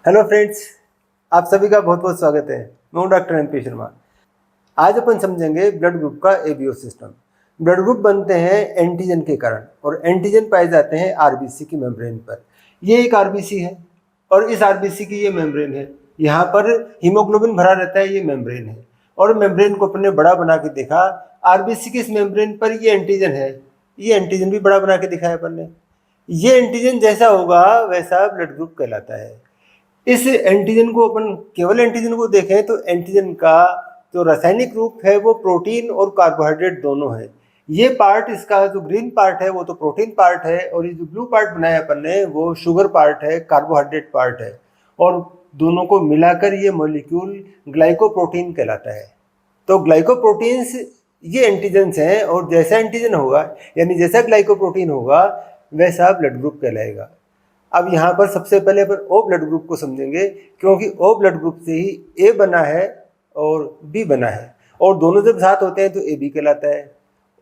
Hello friends, आप सभी का बहुत बहुत स्वागत है। मैं हूं डॉक्टर MP शर्मा। आज अपन समझेंगे ब्लड ग्रुप का एबीओ सिस्टम। ब्लड ग्रुप बनते हैं एंटीजन के कारण और एंटीजन पाए जाते हैं आरबीसी की मेम्ब्रेन पर। ये एक आरबीसी है और इस आरबीसी की ये मेम्ब्रेन है। यहाँ पर हीमोग्लोबिन भरा रहता है, ये मेम्ब्रेन है और मेम्ब्रेन को अपन ने बड़ा बना के देखा। आरबीसी की इस मेम्ब्रेन पर ये एंटीजन है, ये एंटीजन भी बड़ा बना के दिखाया अपन ने। ये एंटीजन जैसा होगा वैसा ब्लड ग्रुप कहलाता है। इस एंटीजन को अपन केवल एंटीजन को देखें तो एंटीजन का जो रासायनिक रूप है वो प्रोटीन और कार्बोहाइड्रेट दोनों है। ये पार्ट, इसका जो ग्रीन पार्ट है वो तो प्रोटीन पार्ट है और ये जो ब्लू पार्ट बनाया अपन ने वो शुगर पार्ट है, कार्बोहाइड्रेट पार्ट है और दोनों को मिलाकर ये मॉलिक्यूल ग्लाइकोप्रोटीन कहलाता है। तो ग्लाइकोप्रोटीन्स ये एंटीजन्स हैं और जैसा एंटीजन होगा यानी जैसा ग्लाइकोप्रोटीन होगा वैसा ब्लड ग्रुप कहलाएगा। अब यहाँ पर सबसे पहले अपन ओ ब्लड ग्रुप को समझेंगे, क्योंकि ओ ब्लड ग्रुप से ही ए बना है और बी बना है और दोनों जब साथ होते हैं तो AB कहलाता है।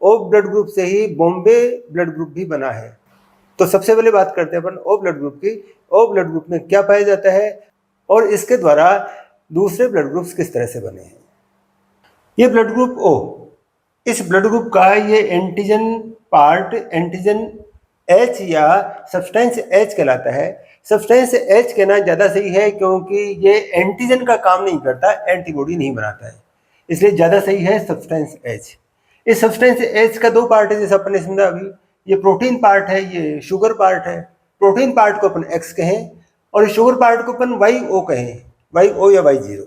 ओ ब्लड ग्रुप से ही बॉम्बे ब्लड ग्रुप भी बना है। तो सबसे पहले बात करते हैं अपन ओ ब्लड ग्रुप की। ओ ब्लड ग्रुप में क्या पाया जाता है और इसके द्वारा दूसरे ब्लड ग्रुप्स किस तरह से बने हैं। ये ब्लड ग्रुप O, इस ब्लड ग्रुप का ये एंटीजन पार्ट एंटीजन H या सब्सटेंस H कहलाता है। सब्सटेंस H कहना ज़्यादा सही है क्योंकि ये एंटीजन का काम नहीं करता, एंटीबॉडी नहीं बनाता है, इसलिए ज़्यादा सही है सब्सटेंस H। इस सब्सटेंस H का दो पार्ट है, जैसे अपन ने समझा अभी। ये प्रोटीन पार्ट है, ये शुगर पार्ट है। प्रोटीन पार्ट को अपन X कहें और शुगर पार्ट को अपन YO कहें, YO या Y0।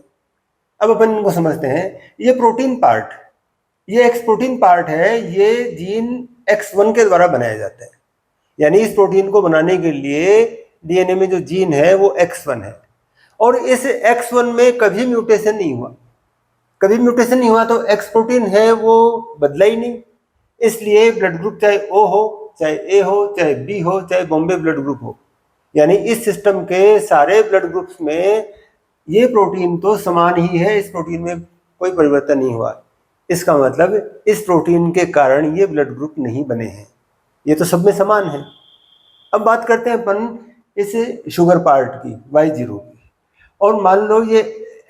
अब अपन इनको समझते हैं। ये प्रोटीन पार्ट, ये X प्रोटीन पार्ट है, ये जीन X1 के द्वारा बनाया जाता है। यानी इस प्रोटीन को बनाने के लिए DNA में जो जीन है वो X1 है और इस X1 में कभी म्यूटेशन नहीं हुआ। कभी म्यूटेशन नहीं हुआ तो X प्रोटीन है वो बदला ही नहीं। इसलिए ब्लड ग्रुप चाहे O हो, चाहे A हो, चाहे B हो, चाहे बॉम्बे ब्लड ग्रुप हो, यानी इस सिस्टम के सारे ब्लड ग्रुप्स में ये प्रोटीन तो समान ही है, इस प्रोटीन में कोई परिवर्तन नहीं हुआ। इसका मतलब इस प्रोटीन के कारण ये ब्लड ग्रुप नहीं बने हैं, ये तो सब में समान है। अब बात करते हैं अपन इस शुगर पार्ट की, Y0 की। और मान लो ये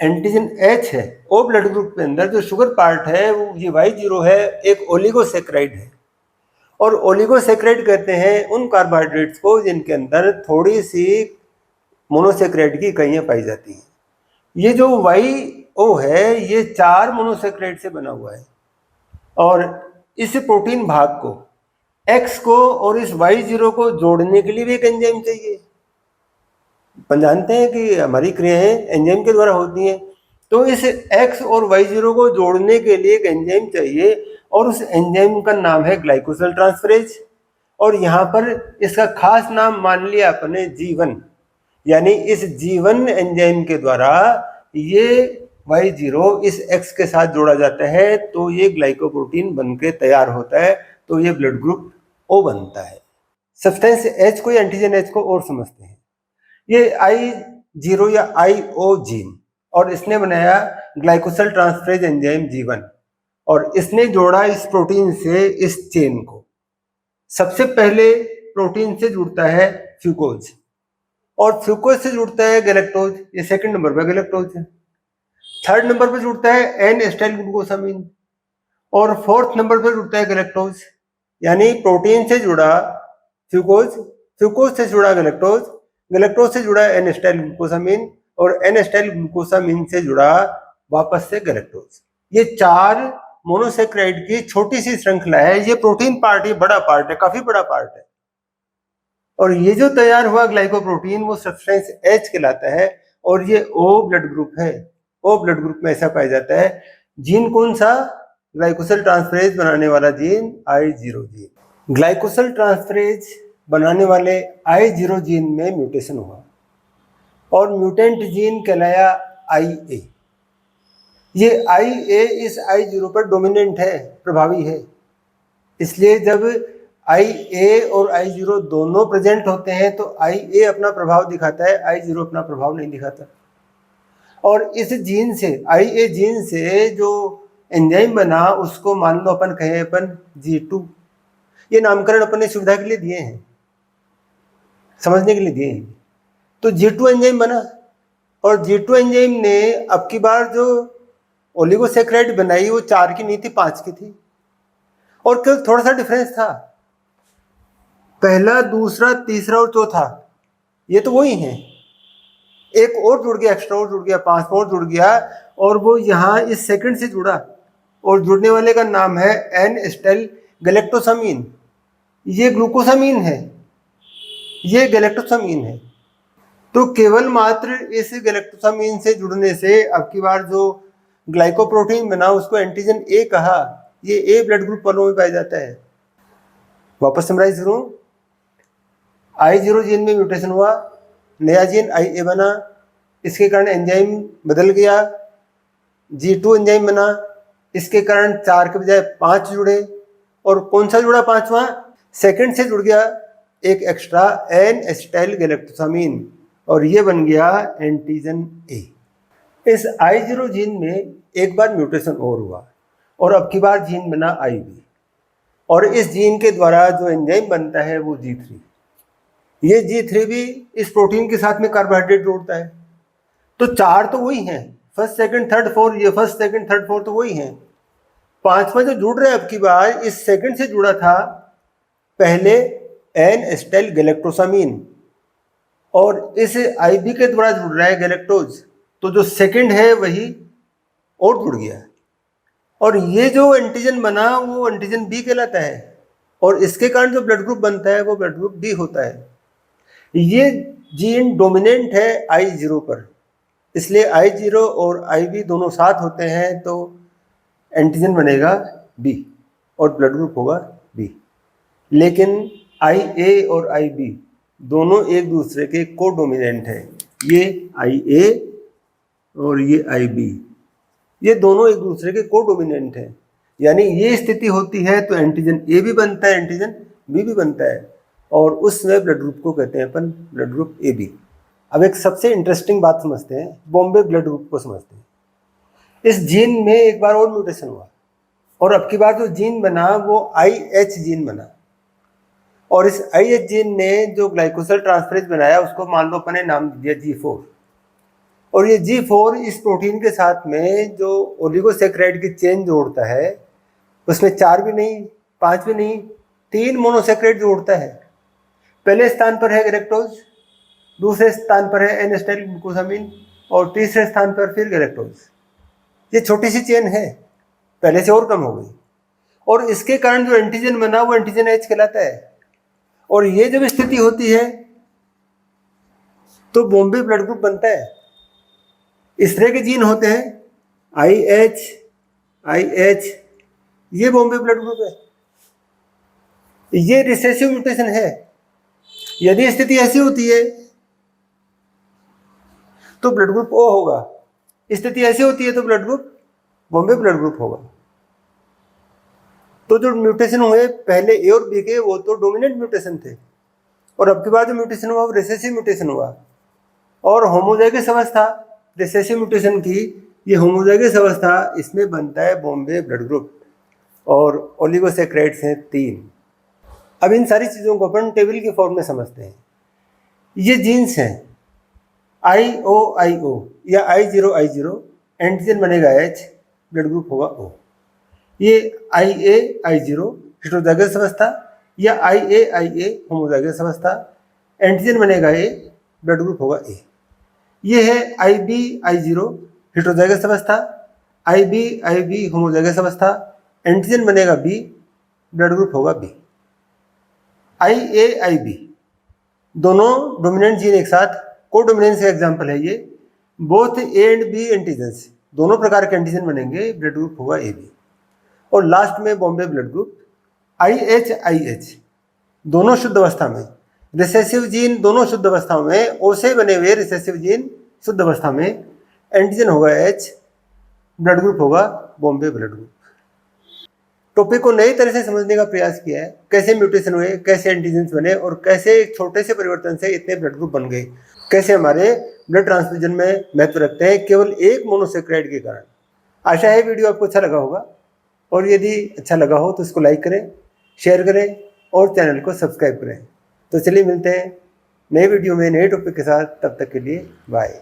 एंटीजन H है, O ब्लड ग्रुप के अंदर जो शुगर पार्ट है वो ये Y0 है, एक ओलिगोसैकेराइड है। और ओलिगोसैकेराइड कहते हैं उन कार्बोहाइड्रेट्स को जिनके अंदर थोड़ी सी मोनोसैकेराइड की इकाइयाँ पाई जाती हैं। ये जो YO है ये 4 मोनोसैकेराइड से बना हुआ है और इस प्रोटीन भाग को X को और इस Y0 को जोड़ने के लिए भी एक एंजाइम चाहिए। अपन जानते हैं कि हमारी क्रियाएं एंजाइम के द्वारा होती हैं, तो इस X और Y0 को जोड़ने के लिए एक एंजाइम चाहिए और उस एंजाइम का नाम है ग्लाइकोसिल ट्रांसफरेज। और यहाँ पर इसका खास नाम मान लिया अपने G1, यानी इस G1 एंजाइम के द्वारा ये Y0 इस X के साथ जोड़ा जाता है तो ये ग्लाइकोप्रोटीन बनके तैयार होता है, तो ये ब्लड ग्रुप O बनता है। सब्सटेंस H को या एंटीजन H को और समझते हैं। ये I0 या IO जीन और इसने बनाया ग्लाइकोसिल ट्रांसफरेज एंजाइम G1 और इसने जोड़ा इस प्रोटीन से इस चेन को। सबसे पहले प्रोटीन से जुड़ता है फ्यूकोज और फ्यूकोज से जुड़ता है गैलेक्टोज, ये सेकंड नंबर पर गैलेक्टोज है। थर्ड नंबर पर जुड़ता है N एसिटाइल ग्लूकोसामीन और फोर्थ नंबर पर जुड़ता है गैलेक्टोज। यानी प्रोटीन से जुड़ा फ्यूकोज, फ्यूकोज से जुड़ा गैलेक्टोज, गैलेक्टोज से जुड़ा N एसिटाइल ग्लूकोसामीन और N एसिटाइल ग्लूकोसामीन से जुड़ा वापस से गैलेक्टोज। ये 4 मोनोसैकेराइड की छोटी सी श्रृंखला है। ये प्रोटीन पार्ट, ये बड़ा पार्ट है, काफी बड़ा पार्ट है। और ये जो तैयार हुआ ग्लाइकोप्रोटीन वो सब्सटेंस H कहलाता है और ये O ब्लड ग्रुप है। O ब्लड ग्रुप में ऐसा पाया जाता है। जीन कौन सा? ग्लाइकोसिल ट्रांसफरेज बनाने वाला gene I0 gene. Glycosyl transferase बनाने वाले I0 जीन में म्यूटेशन हुआ और म्यूटेंट जीन कहलाया IA। ये IA इस I0 पर डोमिनेंट है, प्रभावी है। इसलिए जब IA और I0 दोनों प्रेजेंट होते हैं तो IA अपना प्रभाव दिखाता है, I0 अपना प्रभाव नहीं दिखाता। और इस जीन से, IA जीन से जो एंजाइम बना उसको मान लो अपन कहें अपन G2। ये नामकरण अपन ने सुविधा के लिए दिए हैं, समझने के लिए दिए हैं। तो G2 एंजाइम बना और G2 एंजाइम ने अब की बार जो ओलिगोसैकेराइड बनाई वो 4 की नहीं थी, 5 की थी, और केवल थोड़ा सा डिफरेंस था, पहला, दूसरा, तीसरा और चौथा ये तो वही हैं, एक और जुड़ गया, एक्स्ट्रा और जुड़ गया, 5 और जुड़ गया, और वो यहाँ इस सेकंड से जुड़ा, और जुड़ने वाले का नाम है एन एस्टाइल गैलेक्टोसामीन। ये ग्लूकोसामीन है, ये गैलेक्टोसामीन है। तो केवल मात्र इस गैलेक्टोसामीन से जुड़ने से अब की बार जो ग्लाइकोप्रोटीन बना उसको एंटीजन ए कहा। ये ए ब्लड ग्रुप वालों में पाया जाता है। वापस समराइज करूं, I0 जीन में म्यूटेशन हुआ, नया जीन IA बना, इसके कारण एंजाइम बदल गया, G2 एंजाइम बना, इसके कारण 4 के बजाय 5 जुड़े, और कौन सा जुड़ा 5वां? सेकंड से जुड़ गया एक एक्स्ट्रा एन एसिटाइल गैलेक्टोसामीन, और ये बन गया एंटीजन ए। इस I0 जीन में एक बार म्यूटेशन और हुआ, और अब की बार जीन बना IB, और इस जीन के द्वारा जो एंजाइम बनता है वो G3। ये G3 भी इस प्रोटीन के साथ में कार्बोहाइड्रेट जोड़ता है। तो 4 तो वही हैं, फर्स्ट सेकंड थर्ड फोर्थ, ये फर्स्ट सेकंड थर्ड फोर्थ तो वही हैं। 5वां जो जुड़ रहा है अब की बार इस सेकंड से जुड़ा था पहले एन एसिटाइल गैलेक्टोसामीन, और इस IB के द्वारा जुड़ रहा है गैलेक्टोज, तो जो सेकंड है वही और जुड़ गया, और ये जो एंटीजन बना वो एंटीजन बी कहलाता है, और इसके कारण जो ब्लड ग्रुप बनता है वो ब्लड ग्रुप बी होता है। ये जीन डोमिनेंट है I0 पर, इसलिए I0 और IB दोनों साथ होते हैं तो एंटीजन बनेगा B और ब्लड ग्रुप होगा B। लेकिन IA और IB दोनों एक दूसरे के को डोमिनेंट है। ये IA और ये IB, ये दोनोों एक दूसरे के को डोमिनेंट है, यानी ये स्थिति होती है तो एंटीजन ए भी बनता है, एंटीजन बी भी बनता है, और उसमें ब्लड ग्रुप को कहते हैं अपन ब्लड ग्रुप AB। अब एक सबसे इंटरेस्टिंग बात समझते हैं, बॉम्बे ब्लड ग्रुप को समझते हैं। इस जीन में एक बार और म्यूटेशन हुआ, और अब की बार जो जीन बना वो IH जीन बना, और इस IH जीन ने जो ग्लाइकोसिल ट्रांसफरेज बनाया उसको मान लो अपने नाम दिया G4, और ये G4 इस प्रोटीन के साथ में जो ओलिगोसैकेराइड की चेन जोड़ता है उसमें 4 भी नहीं, 5 भी नहीं, 3 मोनोसैकेराइड जोड़ता है। पहले स्थान पर है गैलेक्टोज, दूसरे स्थान पर है एन एसिटाइल ग्लूकोसामीन, और तीसरे स्थान पर फिर गैलेक्टोज। ये छोटी सी चेन है, पहले से और कम हो गई, और इसके कारण जो एंटीजन बना वो एंटीजन H कहलाता है। और ये जब स्थिति होती है तो बॉम्बे ब्लड ग्रुप बनता है। इस तरह के जीन होते हैं IH, ये बॉम्बे ब्लड ग्रुप है। ये रिसेसिव म्यूटेशन है। यदि स्थिति ऐसी होती है तो ब्लड ग्रुप O होगा, स्थिति ऐसी होती है तो blood group Bombay blood group होगा। तो जो म्यूटेशन हुए पहले A और B के वो तो डोमिनेंट म्यूटेशन थे, और अब के बाद जो म्यूटेशन हुआ वो रिसेसिव म्यूटेशन हुआ, और होमोजाइगस अवस्था रिसेसिव म्यूटेशन की, ये होमोजाइगस अवस्था, इसमें बनता है बॉम्बे ब्लड ग्रुप, और ओलिगोसैकेराइड्स हैं 3। अब इन सारी चीज़ों को अपन टेबल के फॉर्म में समझते हैं। ये जीन्स हैं IO या I0, एंटीजन बनेगा H, ब्लड ग्रुप होगा O। ये IA हेटेरोजाइगस अवस्था, या IA होमोजाइगस अवस्था, एंटीजन बनेगा A, ब्लड ग्रुप होगा A। ये है IB हेटेरोजाइगस अवस्था, IB होमोजाइगस अवस्था, एंटीजन बनेगा B, ब्लड ग्रुप होगा B। IB दोनों डोमिनेंट जीन एक साथ, को डोमिनेंस का एग्जाम्पल है ये। Both A and B antigens, दोनों प्रकार के एंटीजन बनेंगे, ब्लड ग्रुप होगा AB। और लास्ट में बॉम्बे ब्लड ग्रुप IH दोनों शुद्ध अवस्था में, रिसेसिव जीन दोनों शुद्ध अवस्थाओं में, O से बने हुए रिसेसिव जीन शुद्ध अवस्था में, एंटीजन होगा H, ब्लड ग्रुप होगा बॉम्बे ब्लड ग्रुप। टॉपिक को नई तरह से समझने का प्रयास किया है, कैसे म्यूटेशन हुए, कैसे एंटीजन्स बने, और कैसे एक छोटे से परिवर्तन से इतने ब्लड ग्रुप बन गए, कैसे हमारे ब्लड ट्रांसफ्यूजन में महत्व रखते हैं केवल एक मोनोसैकेराइड के कारण। आशा है वीडियो आपको अच्छा लगा होगा, और यदि अच्छा लगा हो तो इसको लाइक करें, शेयर करें और चैनल को सब्सक्राइब करें। तो चलिए मिलते हैं नए वीडियो में नए टॉपिक के साथ, तब तक के लिए बाय।